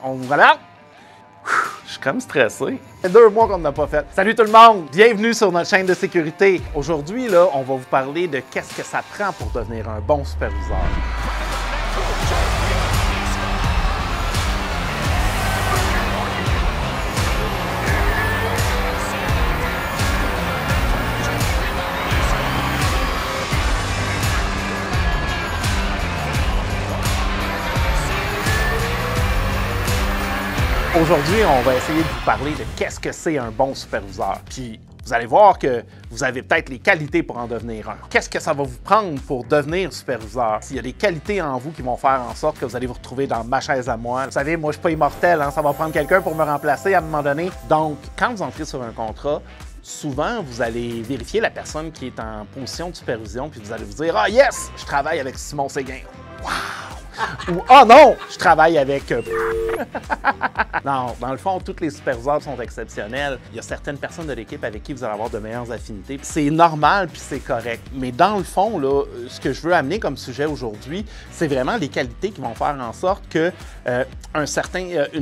Voilà! Je suis comme stressé. Ça fait 2 mois qu'on n'a pas fait. Salut tout le monde! Bienvenue sur notre chaîne de sécurité. Aujourd'hui, là, on va vous parler de qu'est-ce que ça prend pour devenir un bon superviseur. Aujourd'hui, on va essayer de vous parler de qu'est-ce que c'est un bon superviseur. Puis, vous allez voir que vous avez peut-être les qualités pour en devenir un. Qu'est-ce que ça va vous prendre pour devenir superviseur? S'il y a des qualités en vous qui vont faire en sorte que vous allez vous retrouver dans ma chaise à moi. Vous savez, moi, je suis pas immortel, hein? Ça va prendre quelqu'un pour me remplacer à un moment donné. Donc, quand vous entrez sur un contrat, souvent, vous allez vérifier la personne qui est en position de supervision, puis vous allez vous dire « Ah yes! Je travaille avec Simon Séguin. Wow! » Ou « Ah non! Je travaille avec... Non, dans le fond, tous les superviseurs sont exceptionnels. Il y a certaines personnes de l'équipe avec qui vous allez avoir de meilleures affinités. C'est normal, puis c'est correct. Mais dans le fond, là, ce que je veux amener comme sujet aujourd'hui, c'est vraiment les qualités qui vont faire en sorte que une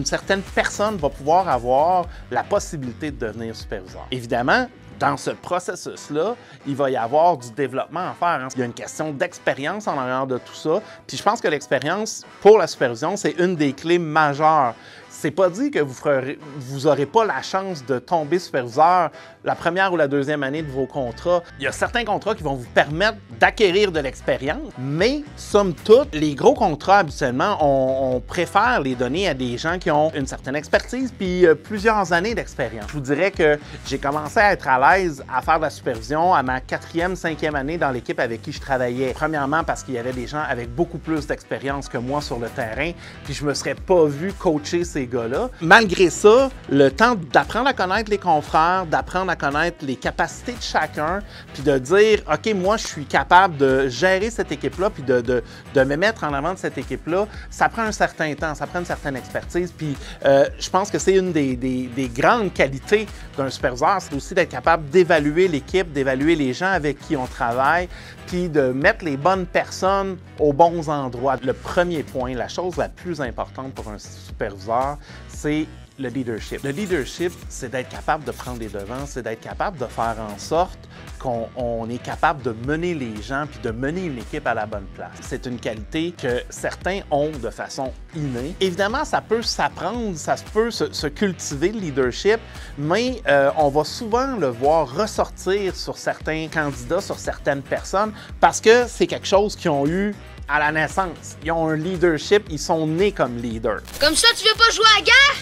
certaine personne va pouvoir avoir la possibilité de devenir superviseur. Évidemment, dans ce processus-là, il va y avoir du développement à faire. Hein. Il y a une question d'expérience en arrière de tout ça. Puis je pense que l'expérience pour la supervision, c'est une des clés majeures. C'est pas dit que vous n'aurez pas la chance de tomber superviseur la première ou la deuxième année de vos contrats. Il y a certains contrats qui vont vous permettre d'acquérir de l'expérience, mais somme toute, les gros contrats, habituellement, on préfère les donner à des gens qui ont une certaine expertise puis plusieurs années d'expérience. Je vous dirais que j'ai commencé à être à l'aise à faire de la supervision à ma 4e, 5e année dans l'équipe avec qui je travaillais. Premièrement, parce qu'il y avait des gens avec beaucoup plus d'expérience que moi sur le terrain, puis je me serais pas vu coacher ces gars-là. Malgré ça, le temps d'apprendre à connaître les confrères, d'apprendre à connaître les capacités de chacun, puis de dire, OK, moi, je suis capable de gérer cette équipe-là, puis de me mettre en avant de cette équipe-là, ça prend un certain temps, ça prend une certaine expertise, puis je pense que c'est une des grandes qualités d'un superviseur, c'est aussi d'être capable d'évaluer l'équipe, d'évaluer les gens avec qui on travaille, puis de mettre les bonnes personnes aux bons endroits. Le premier point, la chose la plus importante pour un superviseur, c'est le leadership. Le leadership, c'est d'être capable de prendre les devants, c'est d'être capable de faire en sorte qu'on est capable de mener les gens puis de mener une équipe à la bonne place. C'est une qualité que certains ont de façon innée. Évidemment, ça peut s'apprendre, ça peut se cultiver le leadership, mais on va souvent le voir ressortir sur certains candidats, sur certaines personnes, parce que c'est quelque chose qu'ils ont eu à la naissance. Ils ont un leadership, ils sont nés comme leaders. Comme ça, tu veux pas jouer à la guerre?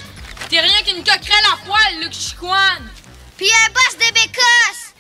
T'es rien qu'une coquerelle à poil, Luc Chicoine! Puis un boss de bécasse!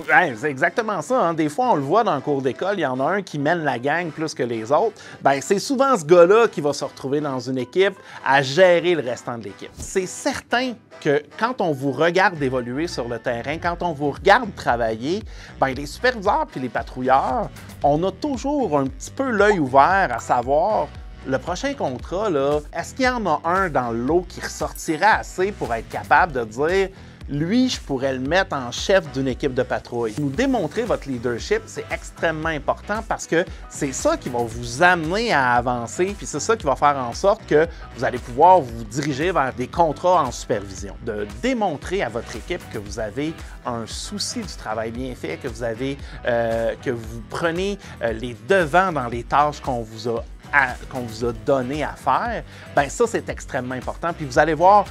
Ouais, c'est exactement ça. Hein? Des fois, on le voit dans le cours d'école, il y en a un qui mène la gang plus que les autres. Ben, c'est souvent ce gars-là qui va se retrouver dans une équipe à gérer le restant de l'équipe. C'est certain que quand on vous regarde évoluer sur le terrain, quand on vous regarde travailler, ben, les superviseurs puis les patrouilleurs, on a toujours un petit peu l'œil ouvert à savoir le prochain contrat, là, est-ce qu'il y en a un dans le lot qui ressortirait assez pour être capable de dire lui, je pourrais le mettre en chef d'une équipe de patrouille. Nous démontrer votre leadership, c'est extrêmement important parce que c'est ça qui va vous amener à avancer, puis c'est ça qui va faire en sorte que vous allez pouvoir vous diriger vers des contrats en supervision. De démontrer à votre équipe que vous avez un souci du travail bien fait, que vous prenez les devants dans les tâches qu'on vous a donné à faire, bien ça, c'est extrêmement important. Puis vous allez voir,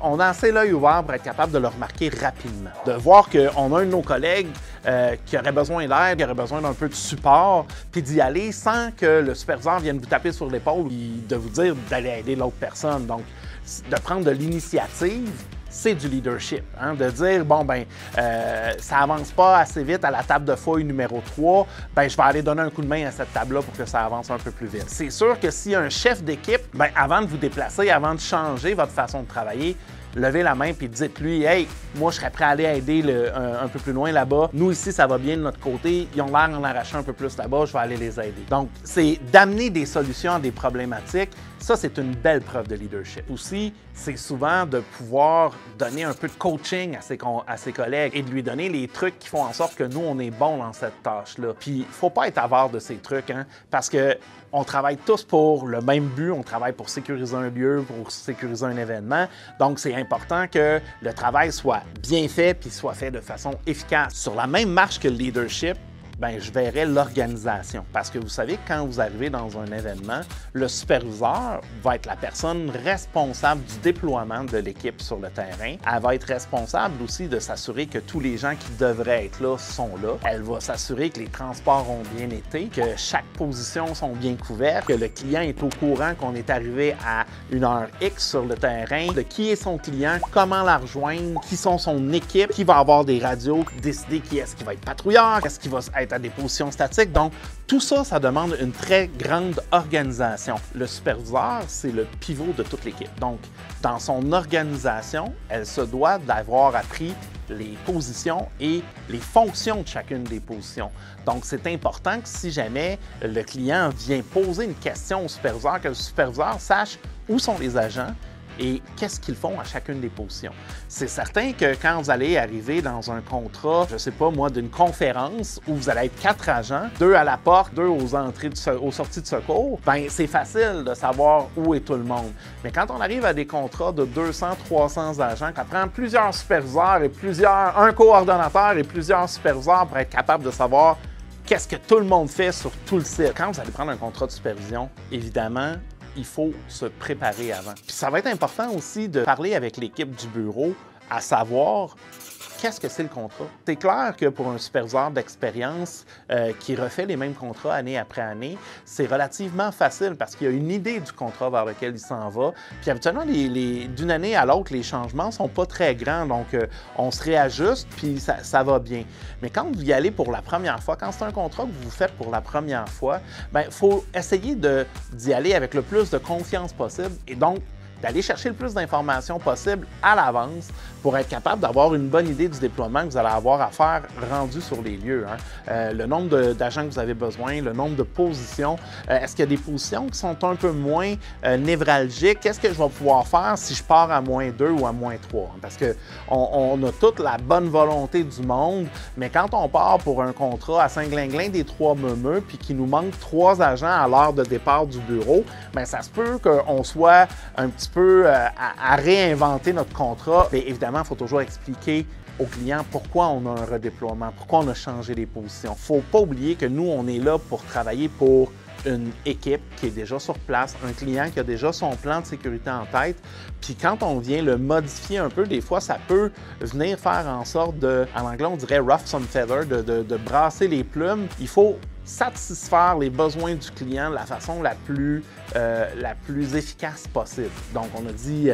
on a assez l'œil ouvert pour être capable de le remarquer rapidement. De voir qu'on a un de nos collègues qui aurait besoin d'aide, qui aurait besoin d'un peu de support, puis d'y aller sans que le superviseur vienne vous taper sur l'épaule et de vous dire d'aller aider l'autre personne. Donc, de prendre de l'initiative, c'est du leadership. Hein? De dire, bon, ben, ça avance pas assez vite à la table de feuille numéro 3, ben, je vais aller donner un coup de main à cette table-là pour que ça avance un peu plus vite. C'est sûr que s'il y a un chef d'équipe, ben, avant de vous déplacer, avant de changer votre façon de travailler, levez la main puis dites-lui « Hey, moi, je serais prêt à aller aider un peu plus loin là-bas. Nous, ici, ça va bien de notre côté. Ils ont l'air d'en arracher un peu plus là-bas. Je vais aller les aider. » Donc, c'est d'amener des solutions à des problématiques. Ça, c'est une belle preuve de leadership. Aussi, c'est souvent de pouvoir donner un peu de coaching à ses collègues et de lui donner les trucs qui font en sorte que nous, on est bon dans cette tâche-là. Puis, il ne faut pas être avare de ces trucs, hein, parce que On travaille tous pour le même but, on travaille pour sécuriser un lieu, pour sécuriser un événement. Donc, c'est important que le travail soit bien fait puis soit fait de façon efficace. Sur la même marche que le leadership, bien, je verrais l'organisation. Parce que vous savez, quand vous arrivez dans un événement, le superviseur va être la personne responsable du déploiement de l'équipe sur le terrain. Elle va être responsable aussi de s'assurer que tous les gens qui devraient être là sont là. Elle va s'assurer que les transports ont bien été, que chaque position sont bien couvertes, que le client est au courant qu'on est arrivé à une heure X sur le terrain, de qui est son client, comment la rejoindre, qui sont son équipe, qui va avoir des radios, décider qui est-ce qui va être patrouilleur, qu'est-ce qui va être à des positions statiques. Donc, tout ça, ça demande une très grande organisation. Le superviseur, c'est le pivot de toute l'équipe. Donc, dans son organisation, elle se doit d'avoir appris les positions et les fonctions de chacune des positions. Donc, c'est important que si jamais le client vient poser une question au superviseur, que le superviseur sache où sont les agents et qu'est-ce qu'ils font à chacune des positions. C'est certain que quand vous allez arriver dans un contrat, je ne sais pas moi, d'une conférence où vous allez être 4 agents, 2 à la porte, 2 aux sorties de secours, bien, c'est facile de savoir où est tout le monde. Mais quand on arrive à des contrats de 200, 300 agents, ça prend plusieurs superviseurs et un coordonnateur et plusieurs superviseurs pour être capable de savoir qu'est-ce que tout le monde fait sur tout le site. Quand vous allez prendre un contrat de supervision, évidemment, il faut se préparer avant. Puis ça va être important aussi de parler avec l'équipe du bureau à savoir qu'est-ce que c'est le contrat. C'est clair que pour un superviseur d'expérience qui refait les mêmes contrats année après année, c'est relativement facile parce qu'il y a une idée du contrat vers lequel il s'en va. Puis habituellement, d'une année à l'autre, les changements ne sont pas très grands, donc on se réajuste, puis ça va bien. Mais quand vous y allez pour la première fois, quand c'est un contrat que vous faites pour la première fois, bien, il faut essayer d'y aller avec le plus de confiance possible et donc d'aller chercher le plus d'informations possible à l'avance pour être capable d'avoir une bonne idée du déploiement que vous allez avoir à faire rendu sur les lieux. Le nombre d'agents que vous avez besoin, le nombre de positions. Est-ce qu'il y a des positions qui sont un peu moins névralgiques? Qu'est-ce que je vais pouvoir faire si je pars à -2 ou à -3? Parce qu'on a toute la bonne volonté du monde, mais quand on part pour un contrat à Saint-Glinglin des Trois-Meumeux puis qu'il nous manque 3 agents à l'heure de départ du bureau, bien, ça se peut qu'on soit un petit peu à réinventer notre contrat. Mais évidemment, il faut toujours expliquer au client pourquoi on a un redéploiement, pourquoi on a changé les positions. Il ne faut pas oublier que nous, on est là pour travailler pour une équipe qui est déjà sur place, un client qui a déjà son plan de sécurité en tête. Puis quand on vient le modifier un peu, des fois, ça peut venir faire en sorte de, en anglais, on dirait rough some feather, de brasser les plumes. Il faut satisfaire les besoins du client de la façon la plus efficace possible. Donc, on a dit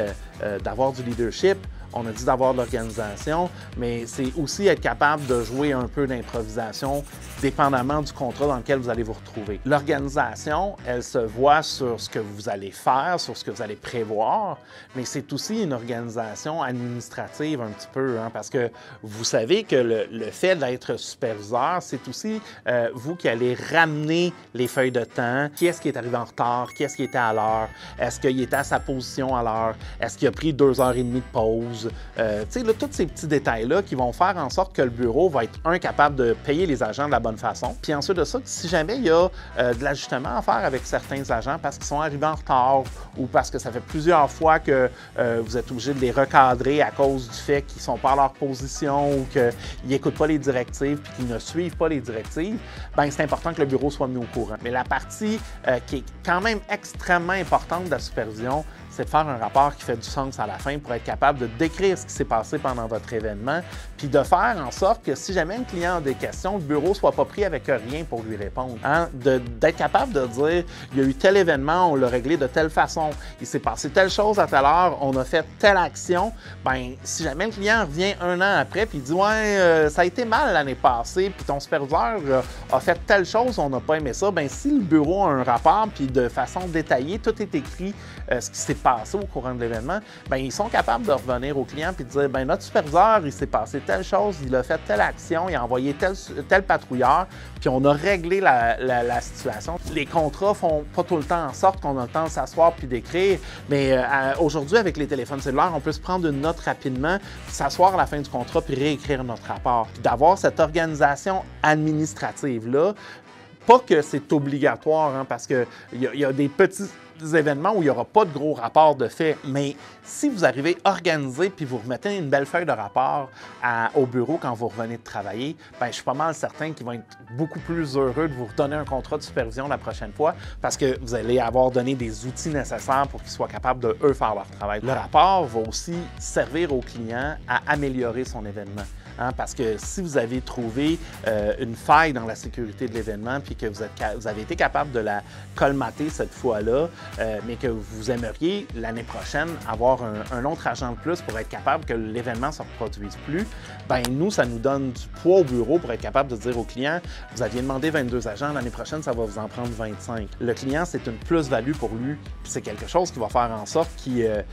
d'avoir du leadership, on a dit d'avoir de l'organisation, mais c'est aussi être capable de jouer un peu d'improvisation dépendamment du contrat dans lequel vous allez vous retrouver. L'organisation, elle se voit sur ce que vous allez faire, sur ce que vous allez prévoir, mais c'est aussi une organisation administrative un petit peu, parce que vous savez que le fait d'être superviseur, c'est aussi vous qui allez ramener les feuilles de temps, qui est-ce qui est arrivé en retard, qui est-ce qui était à l'heure, est-ce qu'il était à sa position à l'heure, est-ce qu'il a pris 2h30 de pause. Tu sais, tous ces petits détails-là qui vont faire en sorte que le bureau va être, capable de payer les agents de la bonne façon. Puis ensuite de ça, si jamais il y a de l'ajustement à faire avec certains agents parce qu'ils sont arrivés en retard ou parce que ça fait plusieurs fois que vous êtes obligé de les recadrer à cause du fait qu'ils ne sont pas à leur position ou qu'ils n'écoutent pas les directives puis qu'ils ne suivent pas les directives, bien, c'est important que le bureau soit mis au courant. Mais la partie qui est quand même extrêmement importante de la supervision, c'est de faire un rapport qui fait du sens à la fin pour être capable de décrire ce qui s'est passé pendant votre événement, puis de faire en sorte que si jamais un client a des questions, le bureau ne soit pas pris avec rien pour lui répondre. D'être capable de dire, il y a eu tel événement, on l'a réglé de telle façon, il s'est passé telle chose à telle heure, on a fait telle action, bien, si jamais le client revient 1 an après puis il dit, ouais, ça a été mal l'année passée, puis ton superviseur a fait telle chose, on n'a pas aimé ça, bien, si le bureau a un rapport, puis de façon détaillée, tout est écrit, ce qui s'est passé au courant de l'événement, bien, ils sont capables de revenir au client et de dire, bien, notre superviseur, il s'est passé telle chose, il a fait telle action, il a envoyé tel patrouilleur, puis on a réglé la situation. Les contrats font pas tout le temps en sorte qu'on a le temps de s'asseoir puis d'écrire, mais aujourd'hui, avec les téléphones cellulaires, on peut se prendre une note rapidement, s'asseoir à la fin du contrat puis réécrire notre rapport. Puis d'avoir cette organisation administrative-là, Pas que c'est obligatoire, hein, parce qu'il y a des petits événements où il n'y aura pas de gros rapport de fait, mais si vous arrivez organisé puis vous remettez une belle feuille de rapport au bureau quand vous revenez de travailler, bien, je suis pas mal certain qu'ils vont être beaucoup plus heureux de vous redonner un contrat de supervision la prochaine fois parce que vous allez avoir donné des outils nécessaires pour qu'ils soient capables de, eux, faire leur travail. Le rapport va aussi servir au client à améliorer son événement. Hein, parce que si vous avez trouvé une faille dans la sécurité de l'événement puis que vous avez été capable de la colmater cette fois-là, mais que vous aimeriez l'année prochaine avoir un autre agent de plus pour être capable que l'événement ne se reproduise plus, bien nous, ça nous donne du poids au bureau pour être capable de dire au client, vous aviez demandé 22 agents, l'année prochaine, ça va vous en prendre 25. Le client, c'est une plus-value pour lui, puis c'est quelque chose qui va faire en sorte qu'il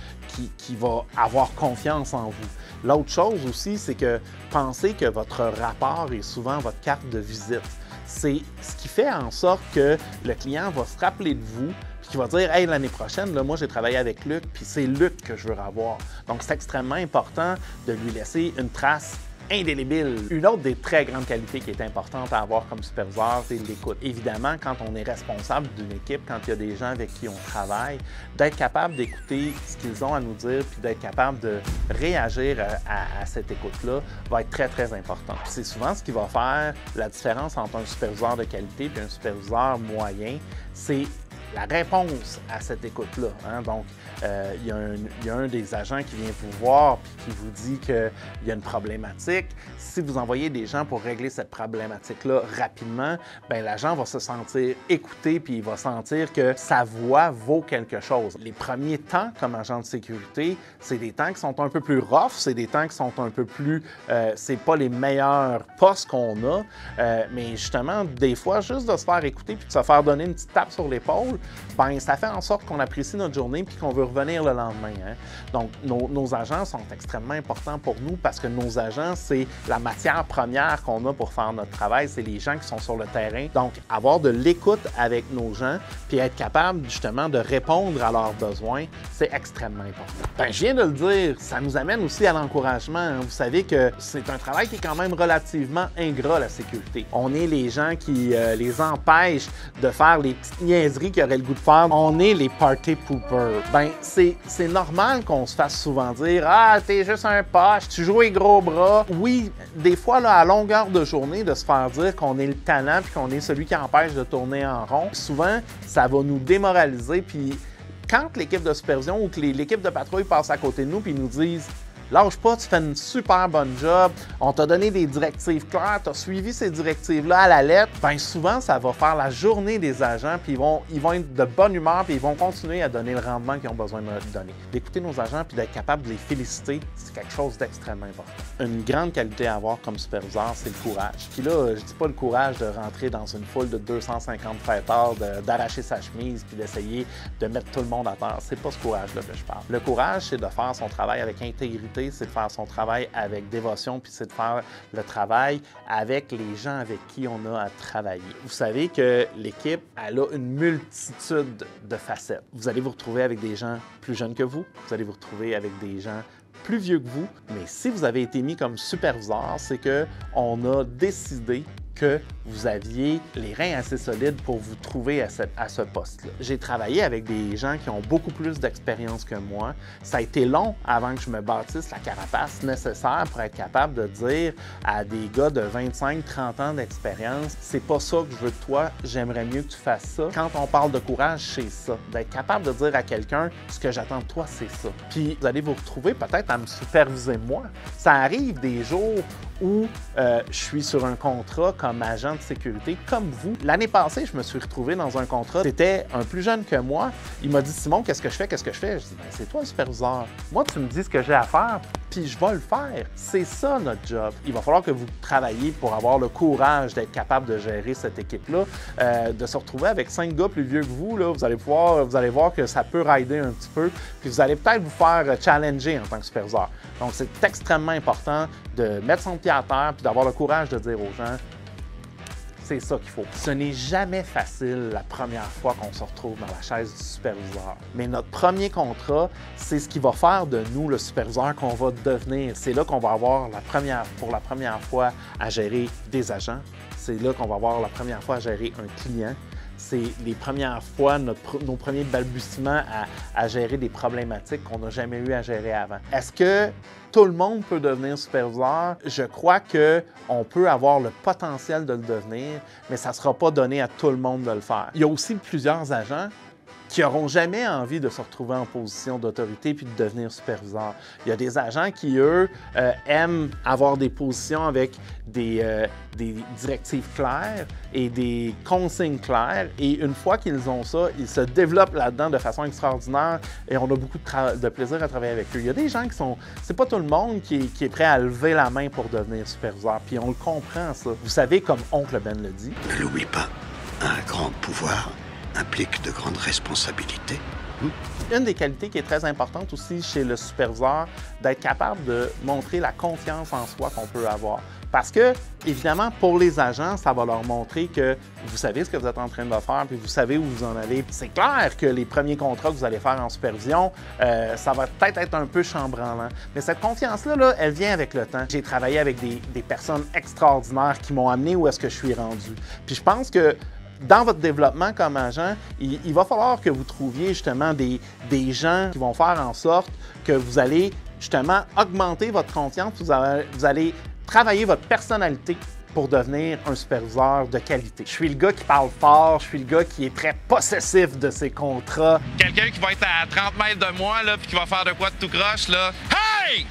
va avoir confiance en vous. L'autre chose aussi, c'est que pensez que votre rapport est souvent votre carte de visite. C'est ce qui fait en sorte que le client va se rappeler de vous puis qui va dire « Hey, l'année prochaine, là, moi, j'ai travaillé avec Luc, puis c'est Luc que je veux revoir. » Donc, c'est extrêmement important de lui laisser une trace indélébile. Une autre des très grandes qualités qui est importante à avoir comme superviseur, c'est l'écoute. Évidemment, quand on est responsable d'une équipe, quand il y a des gens avec qui on travaille, d'être capable d'écouter ce qu'ils ont à nous dire puis d'être capable de réagir à cette écoute-là va être très, très important. C'est souvent ce qui va faire la différence entre un superviseur de qualité et un superviseur moyen, c'est la réponse à cette écoute-là. Hein? Donc, il y a un des agents qui vient vous voir et qui vous dit qu'il y a une problématique. Si vous envoyez des gens pour régler cette problématique-là rapidement, bien, l'agent va se sentir écouté puis il va sentir que sa voix vaut quelque chose. Les premiers temps comme agent de sécurité, c'est des temps qui sont un peu plus rough, c'est des temps qui sont un peu plus... c'est pas les meilleurs postes qu'on a, mais justement, des fois, juste de se faire écouter puis de se faire donner une petite tape sur l'épaule, bien, ça fait en sorte qu'on apprécie notre journée puis qu'on veut revenir le lendemain. Hein? Donc, nos agents sont extrêmement importants pour nous parce que nos agents, c'est la matière première qu'on a pour faire notre travail, c'est les gens qui sont sur le terrain. Donc, avoir de l'écoute avec nos gens puis être capable justement de répondre à leurs besoins, c'est extrêmement important. Bien, je viens de le dire, ça nous amène aussi à l'encouragement. Hein? Vous savez que c'est un travail qui est quand même relativement ingrat, la sécurité. On est les gens qui les empêchent de faire les petites niaiseries qu'ils auraient le goût de faire. On est les party poopers. Ben, c'est normal qu'on se fasse souvent dire « Ah, t'es juste un poche, tu joues les gros bras. » Oui, des fois, là, à longueur de journée, de se faire dire qu'on est le tannant puis qu'on est celui qui empêche de tourner en rond, souvent, ça va nous démoraliser. Puis quand l'équipe de supervision ou que l'équipe de patrouille passe à côté de nous puis nous disent lâche pas, tu fais une super bonne job, on t'a donné des directives claires, tu as suivi ces directives-là à la lettre, bien souvent, ça va faire la journée des agents, puis ils vont être de bonne humeur, puis ils vont continuer à donner le rendement qu'ils ont besoin de donner. D'écouter nos agents, puis d'être capable de les féliciter, c'est quelque chose d'extrêmement important. Une grande qualité à avoir comme superviseur, c'est le courage. Puis là, je dis pas le courage de rentrer dans une foule de 250 fêtards, d'arracher sa chemise, puis d'essayer de mettre tout le monde à terre. C'est pas ce courage-là que je parle. Le courage, c'est de faire son travail avec intégrité, c'est de faire son travail avec dévotion, puis c'est de faire le travail avec les gens avec qui on a à travailler. Vous savez que l'équipe, elle a une multitude de facettes. Vous allez vous retrouver avec des gens plus jeunes que vous allez vous retrouver avec des gens plus vieux que vous, mais si vous avez été mis comme superviseur, c'est qu'on a décidé que vous aviez les reins assez solides pour vous trouver à ce poste-là. J'ai travaillé avec des gens qui ont beaucoup plus d'expérience que moi. Ça a été long avant que je me bâtisse la carapace nécessaire pour être capable de dire à des gars de 25-30 ans d'expérience, c'est pas ça que je veux de toi, j'aimerais mieux que tu fasses ça. Quand on parle de courage, c'est ça. D'être capable de dire à quelqu'un, ce que j'attends de toi, c'est ça. Puis vous allez vous retrouver peut-être à me superviser moi. Ça arrive des jours où je suis sur un contrat comme agent de sécurité, comme vous. L'année passée, je me suis retrouvé dans un contrat. C'était un plus jeune que moi. Il m'a dit « Simon, qu'est-ce que je fais? Qu'est-ce que je fais? » Je dis « C'est toi le superviseur. Moi, tu me dis ce que j'ai à faire, puis je vais le faire. C'est ça notre job. » Il va falloir que vous travailliez pour avoir le courage d'être capable de gérer cette équipe-là, de se retrouver avec 5 gars plus vieux que vous, là, vous allez voir que ça peut rider un petit peu, puis vous allez peut-être vous faire challenger en tant que superviseur. Donc, c'est extrêmement important de mettre son pied à terre puis d'avoir le courage de dire aux gens C'est ça qu'il faut. Ce n'est jamais facile la première fois qu'on se retrouve dans la chaise du superviseur. Mais notre premier contrat, c'est ce qui va faire de nous le superviseur qu'on va devenir. C'est là qu'on va avoir pour la première fois à gérer des agents. C'est là qu'on va avoir la première fois à gérer un client. C'est les premières fois, nos premiers balbutiements à gérer des problématiques qu'on n'a jamais eu à gérer avant. Est-ce que tout le monde peut devenir superviseur? Je crois qu'on peut avoir le potentiel de le devenir, mais ça ne sera pas donné à tout le monde de le faire. Il y a aussi plusieurs agents qui n'auront jamais envie de se retrouver en position d'autorité puis de devenir superviseur. Il y a des agents qui, eux, aiment avoir des positions avec des directives claires et des consignes claires. Et une fois qu'ils ont ça, ils se développent là-dedans de façon extraordinaire et on a beaucoup de plaisir à travailler avec eux. Il y a des gens qui sont... C'est pas tout le monde qui est prêt à lever la main pour devenir superviseur, puis on le comprend, ça. Vous savez, comme Oncle Ben le dit... Ne l'oublie pas, un grand pouvoir implique de grandes responsabilités. Une des qualités qui est très importante aussi chez le superviseur, d'être capable de montrer la confiance en soi qu'on peut avoir. Parce que, évidemment, pour les agents, ça va leur montrer que vous savez ce que vous êtes en train de faire, puis vous savez où vous en allez. C'est clair que les premiers contrats que vous allez faire en supervision, ça va peut-être être un peu chambranlant. Mais cette confiance-là, là, elle vient avec le temps. J'ai travaillé avec des personnes extraordinaires qui m'ont amené où est-ce que je suis rendu. Puis je pense que dans votre développement comme agent, il va falloir que vous trouviez justement des gens qui vont faire en sorte que vous allez justement augmenter votre confiance, vous allez travailler votre personnalité pour devenir un superviseur de qualité. Je suis le gars qui parle fort, je suis le gars qui est très possessif de ses contrats. Quelqu'un qui va être à 30 mètres de moi, là, puis qui va faire de quoi de tout croche, là. Hey!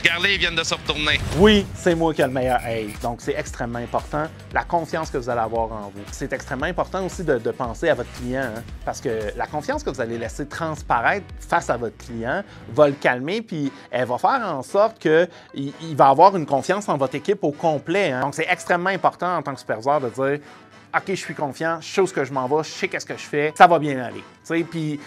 Regardez, ils viennent de se retourner. Oui, c'est moi qui ai le meilleur hey. Donc, c'est extrêmement important, la confiance que vous allez avoir en vous. C'est extrêmement important aussi de penser à votre client, hein, parce que la confiance que vous allez laisser transparaître face à votre client va le calmer, puis elle va faire en sorte qu'il va avoir une confiance en votre équipe au complet. Hein. Donc, c'est extrêmement important en tant que superviseur de dire « OK, je suis confiant, je sais où je m'en vais, je sais qu'est-ce que je fais, ça va bien aller. » Puis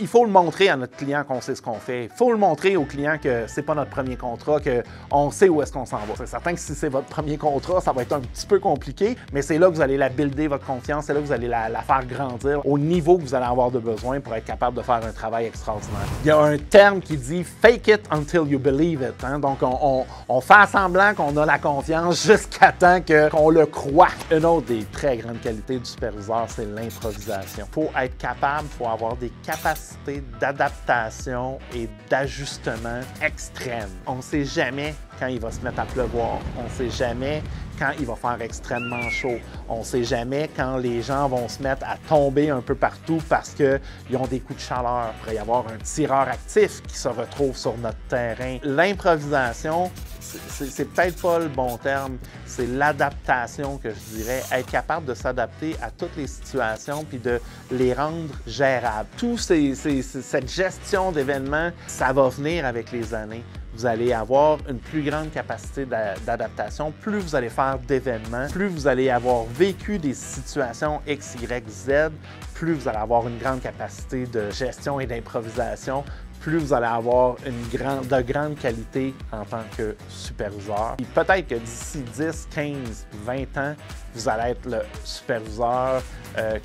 il faut le montrer à notre client qu'on sait ce qu'on fait. Il faut le montrer au client que c'est pas notre premier contrat, qu'on sait où est-ce qu'on s'en va. C'est certain que si c'est votre premier contrat, ça va être un petit peu compliqué, mais c'est là que vous allez la builder, votre confiance, c'est là que vous allez la faire grandir au niveau que vous allez avoir de besoin pour être capable de faire un travail extraordinaire. Il y a un terme qui dit « fake it until you believe it hein? ». Donc, on fait semblant qu'on a la confiance jusqu'à temps qu'on le croit. Une autre des très grandes qualités du superviseur, c'est l'improvisation. Il faut être capable, il faut avoir des capacités d'adaptation et d'ajustement extrêmes. On ne sait jamais quand il va se mettre à pleuvoir. On ne sait jamais quand il va faire extrêmement chaud. On ne sait jamais quand les gens vont se mettre à tomber un peu partout parce qu'ils ont des coups de chaleur. Il pourrait y avoir un tireur actif qui se retrouve sur notre terrain. L'improvisation, c'est peut-être pas le bon terme, c'est l'adaptation que je dirais. Être capable de s'adapter à toutes les situations puis de les rendre gérables. Cette gestion d'événements, ça va venir avec les années. Vous allez avoir une plus grande capacité d'adaptation. Plus vous allez faire d'événements, plus vous allez avoir vécu des situations X, Y, Z, plus vous allez avoir une grande capacité de gestion et d'improvisation, plus vous allez avoir de grande qualité en tant que superviseur. Et peut-être que d'ici 10, 15, 20 ans, vous allez être le superviseur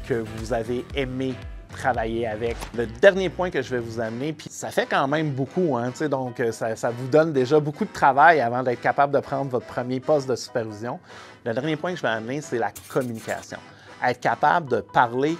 que vous avez aimé travailler avec. Le dernier point que je vais vous amener, puis ça fait quand même beaucoup, hein, donc ça vous donne déjà beaucoup de travail avant d'être capable de prendre votre premier poste de supervision. Le dernier point que je vais amener, c'est la communication. Être capable de parler,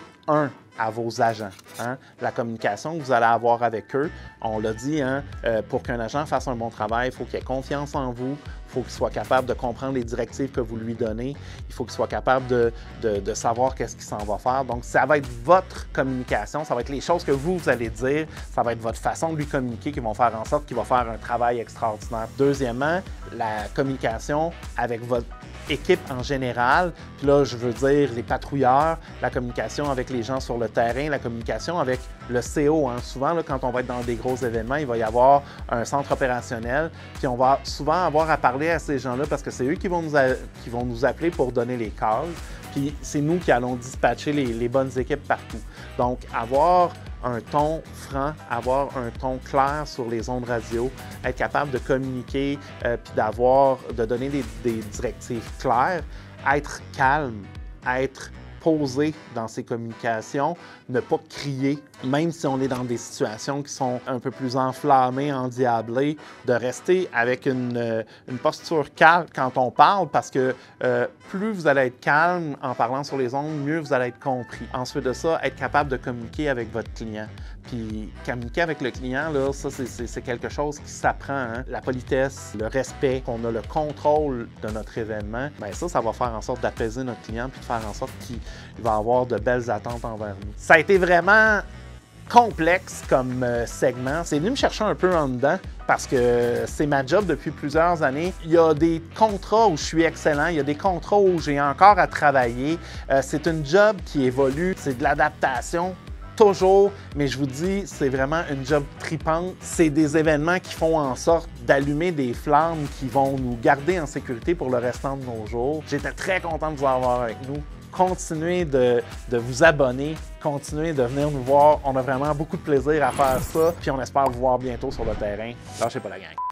à vos agents. Hein? La communication que vous allez avoir avec eux, on l'a dit, hein, pour qu'un agent fasse un bon travail, il faut qu'il ait confiance en vous, il faut qu'il soit capable de comprendre les directives que vous lui donnez, il faut qu'il soit capable de savoir qu'est-ce qu'il s'en va faire. Donc, ça va être votre communication, ça va être les choses que vous allez dire, ça va être votre façon de lui communiquer qui vont faire en sorte qu'il va faire un travail extraordinaire. Deuxièmement, la communication avec votre équipe en général, puis là, je veux dire les patrouilleurs, la communication avec les gens sur le terrain, la communication avec le CO. Hein. Souvent, là, quand on va être dans des gros événements, il va y avoir un centre opérationnel, puis on va souvent avoir à parler à ces gens-là parce que c'est eux qui vont nous appeler pour donner les calls, puis c'est nous qui allons dispatcher les bonnes équipes partout. Donc, avoir un ton franc, avoir un ton clair sur les ondes radio, être capable de communiquer puis de donner des directives claires, être calme être posé dans ses communications, ne pas crier, même si on est dans des situations qui sont un peu plus enflammées, endiablées, de rester avec une posture calme quand on parle, parce que plus vous allez être calme en parlant sur les ondes, mieux vous allez être compris. Ensuite de ça, être capable de communiquer avec votre client. Puis communiquer avec le client, là, ça, c'est quelque chose qui s'apprend. Hein? La politesse, le respect, qu'on a le contrôle de notre événement, bien ça va faire en sorte d'apaiser notre client puis de faire en sorte qu'il va avoir de belles attentes envers nous. Ça a été vraiment complexe comme segment. C'est venu me chercher un peu en dedans parce que c'est ma job depuis plusieurs années. Il y a des contrats où je suis excellent, il y a des contrats où j'ai encore à travailler. C'est une job qui évolue, c'est de l'adaptation. Toujours, mais je vous dis, c'est vraiment une job tripante. C'est des événements qui font en sorte d'allumer des flammes qui vont nous garder en sécurité pour le restant de nos jours. J'étais très content de vous avoir avec nous. Continuez de vous abonner, continuez de venir nous voir. On a vraiment beaucoup de plaisir à faire ça, puis on espère vous voir bientôt sur le terrain. Lâchez pas la gang.